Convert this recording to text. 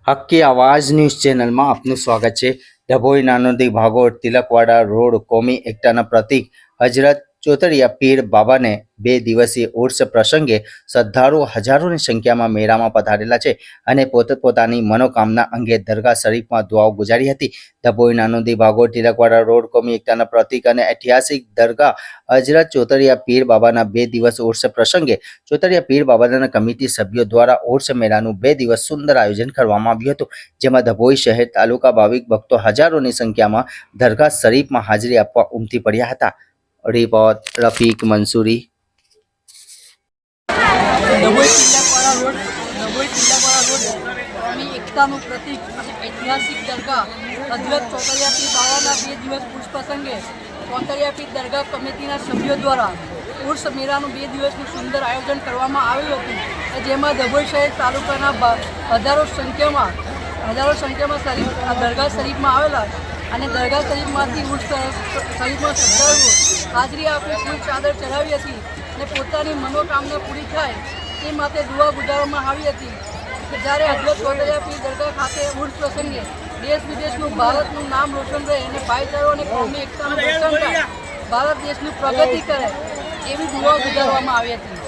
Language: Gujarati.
હક્કી આવાજ ન્યૂઝ ચેનલમાં આપનું સ્વાગત છે। ડભોઈ નાનોદી ભાગોળ તિલકવાડા રોડ કોમી એકતાના પ્રતીક હજરત ચોતરિયા પીર બાબાને 2 દિવસીય ઉર્સ પ્રસંગે શ્રદ્ધાળુઓ હજારોની સંખ્યામાં મેળામાં પધારેલા છે અને પોતપોતાની મનોકામના અંગે દરગાહ શરીફમાં દુઆઓ ગુજારી હતી। ડભોઈ નાનોદી ભાગોળ તિલકવાડા રોડ કોમી એકતાના પ્રતીક અને ઐતિહાસિક દરગાહ હજરત ચોતરિયા પીર બાબાના 2 દિવસ ઉર્સ પ્રસંગે ચોતરિયા પીર બાબાના કમિટી સભ્યો દ્વારા ઉર્સ મેળાનું 2 દિવસ સુંદર આયોજન કરવામાં આવ્યું હતું, જેમાં ડભોઈ શહેર તાલુકા ભાવિક ભક્તો હજારોની સંખ્યામાં દરગાહ શરીફમાં હાજરી આપવા ઉમટી પડ્યા હતા। રિપોર્ટ રફીક મંસૂરી। ડભોઈ તિલકવાડા રોડ કોમી એકતાનું પ્રતીક અને ઐતિહાસિક દરગાહ હજરત ચોતરિયા પીર બાબાના 2 દિવસ ઉર્સ પ્રસંગે ચોતરિયા પીર દરગાહ કમિટીના સભ્યો દ્વારા ઉર્સ મેળાનું 2 દિવસનું સુંદર આયોજન કરવામાં આવ્યું હતું, જેમાં ડભોઈ શહેર તાલુકાના હજારો સંખ્યામાં દરગાહ શરીફમાં આવેલા અને દરગાહ શરીફમાંથી ઉર્સ શરીફમાં શ્રદ્ધાળુઓ હાજરી આપી ફૂલ ચાદર ચઢાવી હતી અને પોતાની મનોકામના પૂરી થાય તે માટે દુઆ ગુજારવામાં આવી હતી। જ્યારે હજરત ચોતરિયા પીર દરગાહ ખાતે ઉર્સ પ્રસંગે દેશ વિદેશનું ભારતનું નામ રોશન રહે અને ભાઈચારો અને કોમી એકતાનું દર્શન થાય, ભારત દેશની પ્રગતિ કરે એવી દુઆ ગુજારવામાં આવી હતી।